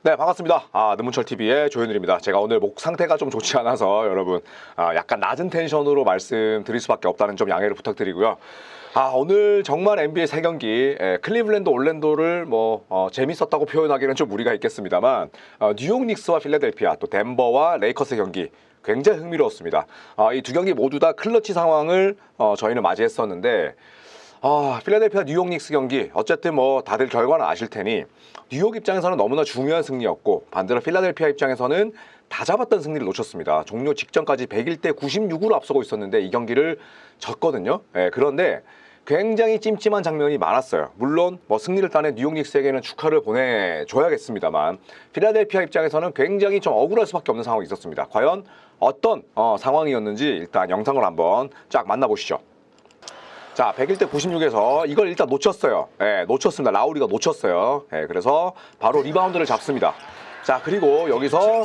네, 반갑습니다. 느문철TV의 조현일입니다. 제가 오늘 목 상태가 좀 좋지 않아서 여러분 약간 낮은 텐션으로 말씀드릴 수밖에 없다는 점 양해를 부탁드리고요. 오늘 정말 NBA 3경기 클리블랜드 올랜도를 재밌었다고 표현하기는 좀 무리가 있겠습니다만 뉴욕 닉스와 필라델피아 또 덴버와 레이커스 경기 굉장히 흥미로웠습니다. 이 두 경기 모두 다 클러치 상황을 저희는 맞이했었는데 필라델피아 뉴욕 닉스 경기 어쨌든 다들 결과는 아실 테니 뉴욕 입장에서는 너무나 중요한 승리였고 반대로 필라델피아 입장에서는 다 잡았던 승리를 놓쳤습니다. 종료 직전까지 101대 96으로 앞서고 있었는데 이 경기를 졌거든요. 그런데 굉장히 찜찜한 장면이 많았어요. 물론 승리를 따낸 뉴욕 닉스에게는 축하를 보내줘야겠습니다만 필라델피아 입장에서는 굉장히 좀 억울할 수밖에 없는 상황이 있었습니다. 과연 어떤 상황이었는지 일단 영상을 한번 쫙 만나보시죠. 자, 101대 96에서 이걸 일단 놓쳤어요. 놓쳤습니다. 라우리가 놓쳤어요. 그래서 바로 리바운드를 잡습니다. 자, 그리고 여기서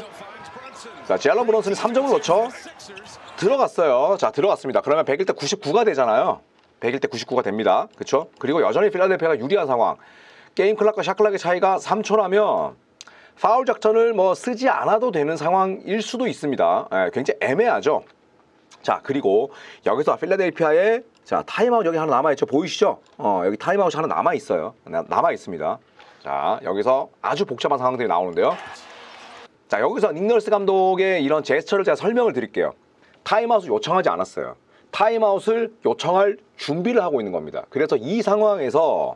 제일런 브런슨이 3점을 넣죠. 들어갔어요. 자, 들어갔습니다. 그러면 101대 99가 되잖아요. 101대 99가 됩니다. 그렇죠? 그리고 여전히 필라델피아가 유리한 상황. 게임 클락과 샷 클락의 차이가 3초라면 파울 작전을 쓰지 않아도 되는 상황일 수도 있습니다. 굉장히 애매하죠. 자, 그리고 여기서 필라델피아의 타임아웃 여기 하나 남아있죠. 보이시죠? 여기 타임아웃이 하나 남아있어요. 남아있습니다. 자, 여기서 아주 복잡한 상황들이 나오는데요. 자, 여기서 닉 널스 감독의 이런 제스처를 제가 설명을 드릴게요. 타임아웃을 요청하지 않았어요. 타임아웃을 요청할 준비를 하고 있는 겁니다. 그래서 이 상황에서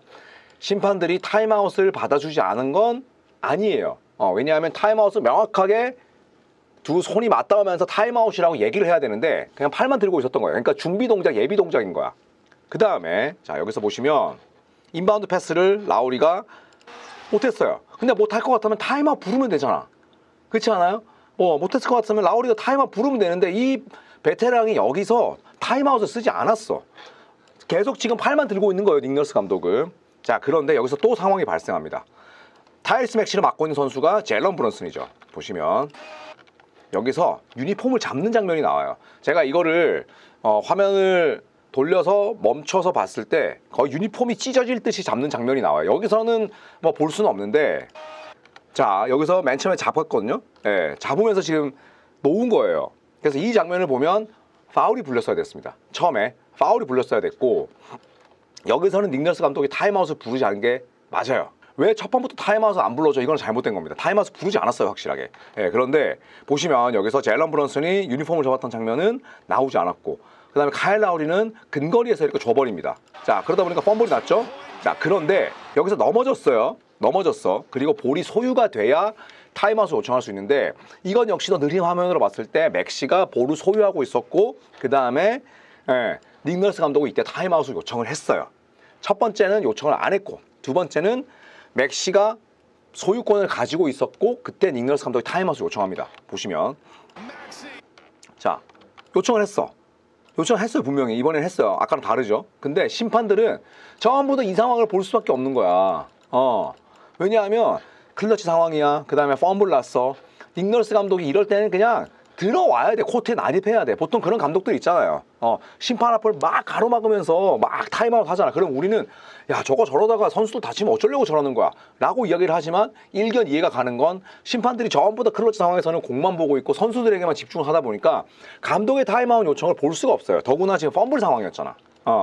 심판들이 타임아웃을 받아주지 않은 건 아니에요. 왜냐하면 타임아웃을 명확하게 두 손이 맞닿으면서 타임아웃이라고 얘기를 해야 되는데 그냥 팔만 들고 있었던 거예요. 그러니까 준비 동작, 예비 동작인 거야. 그 다음에 자, 여기서 보시면 인바운드 패스를 라우리가 못했어요. 근데 못할 것 같으면 타임아웃 부르면 되잖아. 그렇지 않아요? 못했을 것 같으면 라우리가 타임아웃 부르면 되는데 이 베테랑이 여기서 타임아웃을 쓰지 않았어. 계속 지금 팔만 들고 있는 거예요, 닉 널스 감독은. 자, 그런데 여기서 또 상황이 발생합니다. 타이리스 맥시를 맡고 있는 선수가 제일런 브런슨이죠. 보시면 여기서 유니폼을 잡는 장면이 나와요. 제가 이거를 화면을 돌려서 멈춰서 봤을 때 거의 유니폼이 찢어질 듯이 잡는 장면이 나와요. 여기서는 볼 수는 없는데 자, 여기서 맨 처음에 잡았거든요. 잡으면서 지금 놓은 거예요. 그래서 이 장면을 보면 파울이 불렸어야 됐습니다. 처음에 파울이 불렸어야 됐고 여기서는 닉 널스 감독이 타임아웃을 부르지 않은 게 맞아요. 왜 첫 번부터 타임아웃을 안 불러줘? 이건 잘못된 겁니다. 타임아웃을 부르지 않았어요, 확실하게. 그런데 보시면 여기서 제일런 브런슨이 유니폼을 접었던 장면은 나오지 않았고 그 다음에 카일 라우리는 근거리에서 이렇게 줘버립니다. 자, 그러다 보니까 펌블이 났죠. 자, 그런데 여기서 넘어졌어요. 그리고 볼이 소유가 돼야 타임아웃을 요청할 수 있는데 이건 역시도 느린 화면으로 봤을 때 맥시가 볼을 소유하고 있었고 그 다음에 닉 널스 감독이 이때 타임아웃을 요청을 했어요. 첫 번째는 요청을 안 했고 두 번째는 맥시가 소유권을 가지고 있었고 그때 닉 널스 감독이 타임아웃을 요청합니다. 보시면 자, 요청을 했어요. 분명히. 이번엔 했어요. 아까랑 다르죠. 근데 심판들은 전부 다 이 상황을 볼 수밖에 없는 거야. 왜냐하면 클러치 상황이야. 그 다음에 펌블 났어. 닉 널스 감독이 이럴 때는 그냥 들어와야 돼. 코트에 난입해야 돼. 보통 그런 감독들 있잖아요. 심판 앞을 막 가로막으면서 막 타임아웃 하잖아. 그럼 우리는 야, 저거 저러다가 선수도 다치면 어쩌려고 저러는 거야 라고 이야기를 하지만 일견 이해가 가는 건 심판들이 전부 다 클러치 상황에서는 공만 보고 있고 선수들에게만 집중을 하다 보니까 감독의 타임아웃 요청을 볼 수가 없어요. 더구나 지금 펌블 상황이었잖아.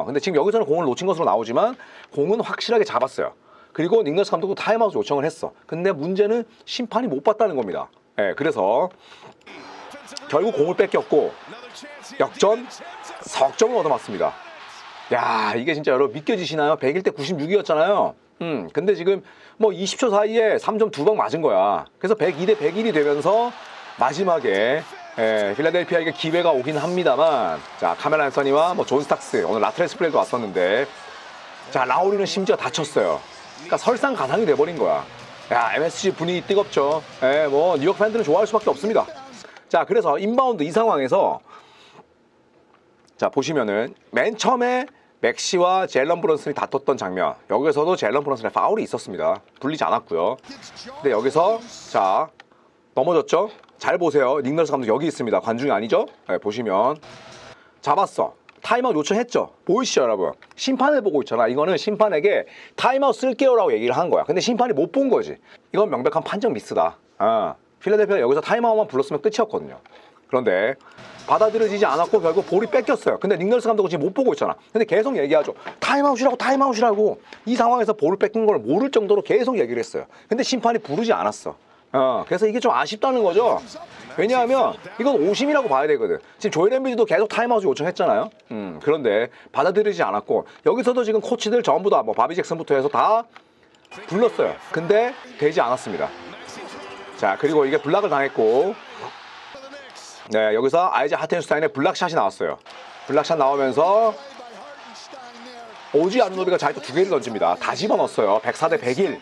근데 지금 여기서는 공을 놓친 것으로 나오지만 공은 확실하게 잡았어요. 그리고 닉 널스 감독도 타임아웃 요청을 했어. 근데 문제는 심판이 못 봤다는 겁니다. 그래서 결국 공을 뺏겼고 역전 석점을 얻어맞습니다. 야, 이게 진짜 여러분 믿겨지시나요? 101대 96이었잖아요. 근데 지금 20초 사이에 3점 2방 맞은 거야. 그래서 102대 101이 되면서 마지막에 필라델피아에게 기회가 오긴 합니다만 자, 카멜 앤서니와 존 스탁스 오늘 라트레스 플레이도 왔었는데 자, 라우리는 심지어 다쳤어요. 그러니까 설상가상이 돼버린 거야. 야, MSG 분위기 뜨겁죠. 뉴욕 팬들은 좋아할 수밖에 없습니다. 자, 그래서 인바운드 이 상황에서 자, 보시면은 맨 처음에 맥시와 제일런 브런슨이 다퉜던 장면, 여기서도 제일런 브런슨의 파울이 있었습니다. 불리지 않았고요. 근데 여기서 자, 넘어졌죠. 잘 보세요. 닉 널스 감독 여기 있습니다. 관중이 아니죠. 보시면 잡았어. 타임아웃 요청했죠. 보이시죠 여러분? 심판을 보고 있잖아. 이거는 심판에게 타임아웃 쓸게요라고 얘기를 한 거야. 근데 심판이 못 본 거지. 이건 명백한 판정 미스다. 필라델피아가 여기서 타임아웃만 불렀으면 끝이었거든요. 그런데 받아들여지지 않았고 결국 볼이 뺏겼어요. 근데 닉 널스 감독은 지금 못 보고 있잖아. 근데 계속 얘기하죠. 타임아웃이라고 타임아웃이라고. 이 상황에서 볼을 뺏긴 걸 모를 정도로 계속 얘기를 했어요. 근데 심판이 부르지 않았어. 그래서 이게 좀 아쉽다는 거죠. 왜냐하면 이건 오심이라고 봐야 되거든. 지금 조엘 엠비드도 계속 타임아웃 요청했잖아요. 그런데 받아들이지 않았고 여기서도 지금 코치들 전부 다 뭐 바비 잭슨부터 해서 다 불렀어요. 근데 되지 않았습니다. 자, 그리고 이게 블락을 당했고, 네, 여기서 아이자 하텐슈타인의 블락샷이 나왔어요. 블락샷 나오면서 오지 아누노비가 자유투 2개를 던집니다. 다 집어넣었어요. 104대 101.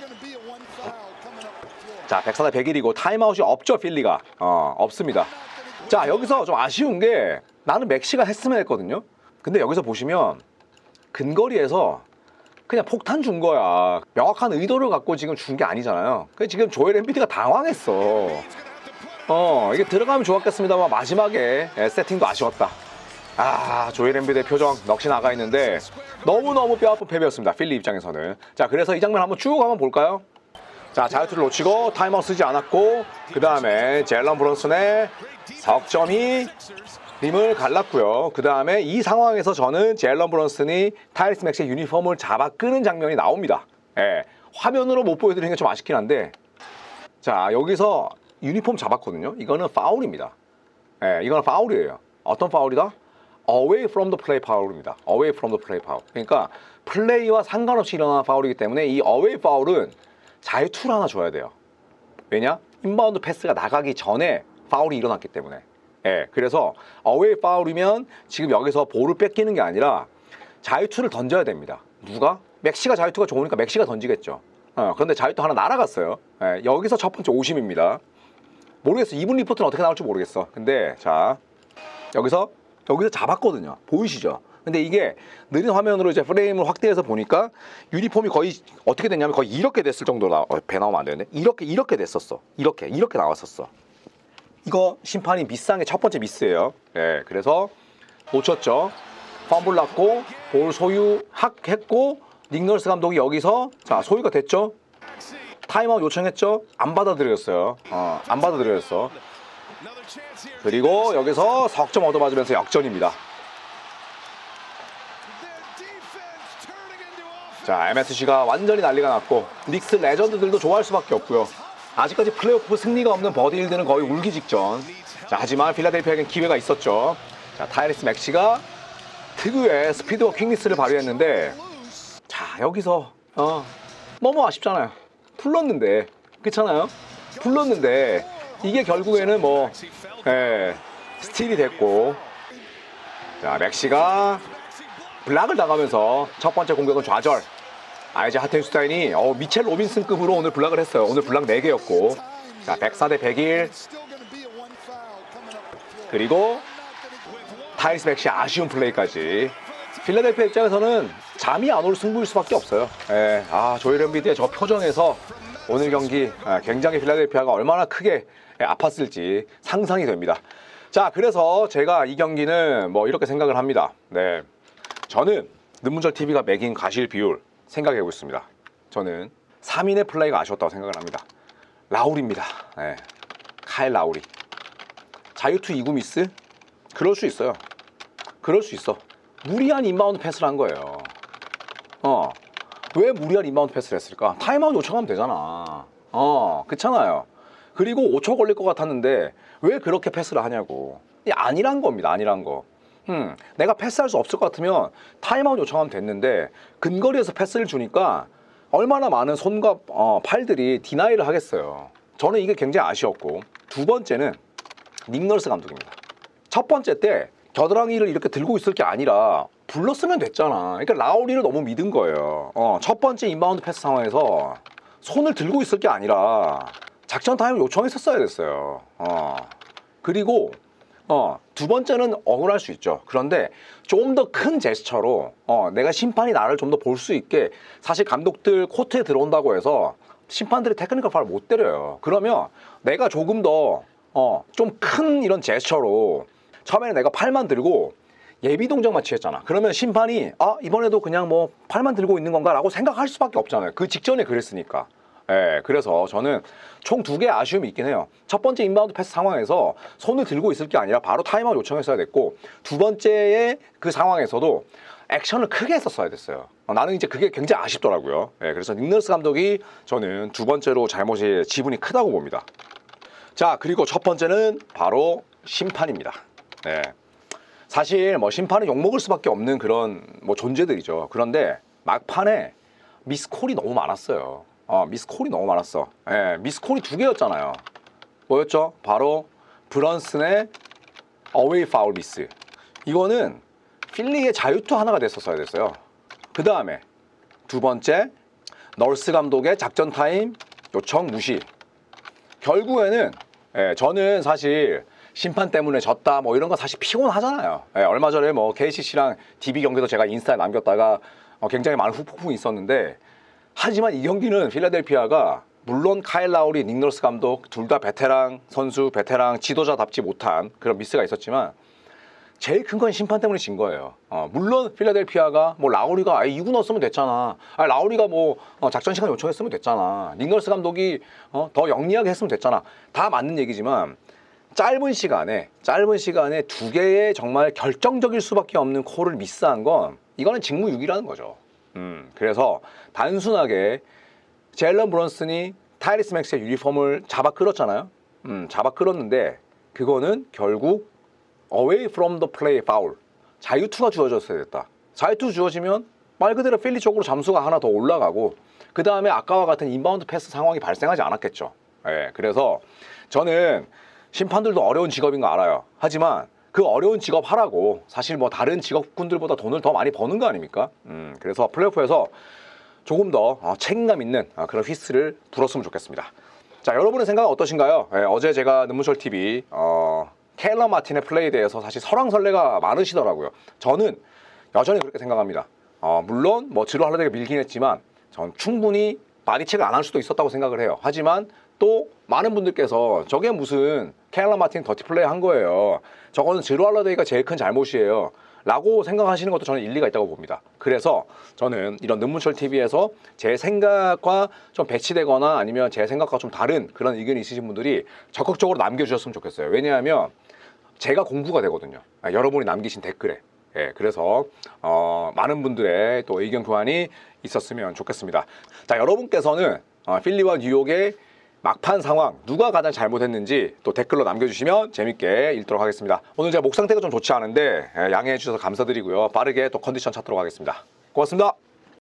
자, 104대 101이고 타임아웃이 없죠, 필리가. 없습니다. 자, 여기서 좀 아쉬운 게 나는 맥시가 했으면 했거든요. 근데 여기서 보시면 근거리에서 그냥 폭탄 준 거야. 명확한 의도를 갖고 지금 준 게 아니잖아요. 지금 조엘 엠비드가 당황했어. 이게 들어가면 좋았겠습니다만 마지막에 세팅도 아쉬웠다. 조엘 엠비드의 표정 넋이 나가 있는데 너무너무 뼈아픈 패배였습니다. 필리 입장에서는. 자, 그래서 이 장면 한번 쭉 한번 볼까요? 자, 자유투를 놓치고 타임아웃 쓰지 않았고 그 다음에 젤런 브론슨의 석점이 림을 갈랐고요. 그 다음에 이 상황에서 저는 젤런 브론슨이 타이리스 맥시의 유니폼을 잡아 끄는 장면이 나옵니다. 화면으로 못 보여드리는 게 좀 아쉽긴 한데, 자, 여기서 유니폼 잡았거든요. 이거는 파울입니다. 이거는 파울이에요. 어떤 파울이다? Away from the play 파울입니다. Away from the play 파울. 그러니까 플레이와 상관없이 일어나는 파울이기 때문에 이 away 파울은 자유투를 하나 줘야 돼요. 왜냐? 인바운드 패스가 나가기 전에 파울이 일어났기 때문에. 그래서 어웨이 파울이면 지금 여기서 볼을 뺏기는 게 아니라 자유투를 던져야 됩니다. 누가? 맥시가 자유투가 좋으니까 맥시가 던지겠죠. 그런데 자유투 하나 날아갔어요. 여기서 첫 번째 오심입니다. 모르겠어. 이분 리포트는 어떻게 나올지 모르겠어. 근데 자, 여기서 잡았거든요. 보이시죠? 근데 이게 느린 화면으로 이제 프레임을 확대해서 보니까 유니폼이 거의 어떻게 됐냐면 거의 이렇게 됐을 정도로 배 나오면 안 되는데 이렇게 됐었어. 이렇게 나왔었어. 이거 심판이 미스한 게 첫 번째 미스예요. 그래서 놓쳤죠. 펌블 났고 볼 소유했고 닉 널스 감독이 여기서 자, 소유가 됐죠. 타임아웃 요청했죠. 안 받아들였어요. 안 받아들였어. 그리고 여기서 석점 얻어맞으면서 역전입니다. 자, MSG가 완전히 난리가 났고 닉스 레전드들도 좋아할 수밖에 없고요. 아직까지 플레이오프 승리가 없는 버디 힐드는 거의 울기 직전. 자, 하지만 필라델피아에겐 기회가 있었죠. 자, 타이리스 맥시가 특유의 스피드와 퀵니스를 발휘했는데, 자, 여기서 너무 아쉽잖아요. 불렀는데, 그렇잖아요. 불렀는데 이게 결국에는 뭐 스틸이 됐고, 자, 맥시가 블락을 당하면서 첫 번째 공격은 좌절. 아이자 하텐슈타인이 미첼 로빈슨급으로 오늘 블락을 했어요. 오늘 블락 4개였고, 자, 104대 101. 그리고 타이리스 맥시 아쉬운 플레이까지. 필라델피아 입장에서는 잠이 안 올 승부일 수밖에 없어요. 조엘 엠비드의 저 표정에서 오늘 경기 굉장히 필라델피아가 얼마나 크게 아팠을지 상상이 됩니다. 자, 그래서 제가 이 경기는 뭐 이렇게 생각을 합니다. 저는 눈문절 TV가 매긴 가실 비율 생각해보고 있습니다. 저는 3인의 플레이가 아쉬웠다고 생각을 합니다. 라울입니다. 카일 라우리. 자유투 2구 미스? 그럴 수 있어요. 그럴 수 있어. 무리한 인바운드 패스를 한 거예요. 왜 무리한 인바운드 패스를 했을까? 타임아웃 요청하면 되잖아. 그렇잖아요. 그리고 5초 걸릴 것 같았는데 왜 그렇게 패스를 하냐고. 아니란 겁니다. 아니란 거. 내가 패스할 수 없을 것 같으면 타임아웃 요청하면 됐는데 근거리에서 패스를 주니까 얼마나 많은 손과 팔들이 디나이를 하겠어요. 저는 이게 굉장히 아쉬웠고, 두 번째는 닉 널스 감독입니다. 첫 번째 때 겨드랑이를 이렇게 들고 있을 게 아니라 불렀으면 됐잖아. 그러니까 라우리를 너무 믿은 거예요. 첫 번째 인바운드 패스 상황에서 손을 들고 있을 게 아니라 작전 타임을 요청했었어야 됐어요. 그리고 두 번째는 억울할 수 있죠. 그런데 좀 더 큰 제스처로 내가 심판이 나를 좀 더 볼 수 있게, 사실 감독들 코트에 들어온다고 해서 심판들이 테크니컬 파울 못 때려요. 그러면 내가 조금 더 좀 큰 이런 제스처로 처음에는 내가 팔만 들고 예비 동작만 취했잖아. 그러면 심판이 이번에도 그냥 뭐 팔만 들고 있는 건가라고 생각할 수밖에 없잖아요. 그 직전에 그랬으니까. 예, 그래서 저는 총 2개의 아쉬움이 있긴 해요. 첫 번째 인바운드 패스 상황에서 손을 들고 있을 게 아니라 바로 타임아웃 요청했어야 됐고, 두 번째의 그 상황에서도 액션을 크게 했었어야 됐어요. 나는 이제 그게 굉장히 아쉽더라고요. 예, 그래서 닉 너스 감독이 저는 두 번째로 잘못이 지분이 크다고 봅니다. 자, 그리고 첫 번째는 바로 심판입니다. 네. 사실 뭐 심판은 욕먹을 수밖에 없는 그런 뭐 존재들이죠. 그런데 막판에 미스콜이 너무 많았어요. 미스콜이 너무 많았어. 예, 미스콜이 2개였잖아요. 뭐였죠? 바로 브런슨의 어웨이 파울 미스. 이거는 필리의 자유투 하나가 됐었어야 됐어요. 그 다음에 두 번째, 널스 감독의 작전 타임 요청 무시. 결국에는 저는 사실 심판 때문에 졌다 뭐 이런 거 사실 피곤하잖아요. 얼마 전에 뭐 KCC랑 DB 경기도 제가 인스타에 남겼다가 굉장히 많은 후폭풍이 있었는데, 하지만 이 경기는 필라델피아가 물론 카일 라우리, 닉 너스 감독 둘 다 베테랑 선수, 베테랑 지도자답지 못한 그런 미스가 있었지만 제일 큰 건 심판 때문에 진 거예요. 물론 필라델피아가 뭐 라우리가 2구 넣었으면 됐잖아. 라우리가 뭐 작전 시간 요청했으면 됐잖아. 닉 너스 감독이 더 영리하게 했으면 됐잖아. 다 맞는 얘기지만 짧은 시간에 2개의 정말 결정적일 수밖에 없는 콜을 미스한 건 이거는 직무유기라는 거죠. 그래서 단순하게 제일런 브런슨이 타이리스 맥스의 유니폼을 잡아 끌었잖아요. 잡아 끌었는데 그거는 결국 away from the play foul, 자유투가 주어졌어야 됐다. 자유투 주어지면 말 그대로 필리 쪽으로 점수가 하나 더 올라가고, 그 다음에 아까와 같은 인바운드 패스 상황이 발생하지 않았겠죠. 예, 그래서 저는 심판들도 어려운 직업인 거 알아요. 하지만 그 어려운 직업 하라고 사실 뭐 다른 직업군들보다 돈을 더 많이 버는 거 아닙니까? 그래서 플레이오프에서 조금 더 책임감 있는 그런 휘슬을 불었으면 좋겠습니다. 자, 여러분의 생각은 어떠신가요? 어제 제가 눈물철TV 케일러 마틴의 플레이에 대해서 사실 설왕설래가 많으시더라고요. 저는 여전히 그렇게 생각합니다. 물론 뭐 드루 할러데이가 밀긴 했지만 전 충분히 바디체크를 안 할 수도 있었다고 생각을 해요. 하지만 또 많은 분들께서 저게 무슨 케일러 마틴 더티 플레이 한 거예요, 저거는 드루 할러데이가 제일 큰 잘못이에요 라고 생각하시는 것도 저는 일리가 있다고 봅니다. 그래서 저는 이런 눈물철TV에서 제 생각과 좀 배치되거나 아니면 제 생각과 좀 다른 그런 의견이 있으신 분들이 적극적으로 남겨주셨으면 좋겠어요. 왜냐하면 제가 공부가 되거든요. 여러분이 남기신 댓글에. 그래서 많은 분들의 또 의견 교환이 있었으면 좋겠습니다. 자, 여러분께서는 필리와 뉴욕의 막판 상황 누가 가장 잘못했는지 또 댓글로 남겨주시면 재밌게 읽도록 하겠습니다. 오늘 제가 목 상태가 좀 좋지 않은데 양해해 주셔서 감사드리고요. 빠르게 또 컨디션 찾도록 하겠습니다. 고맙습니다.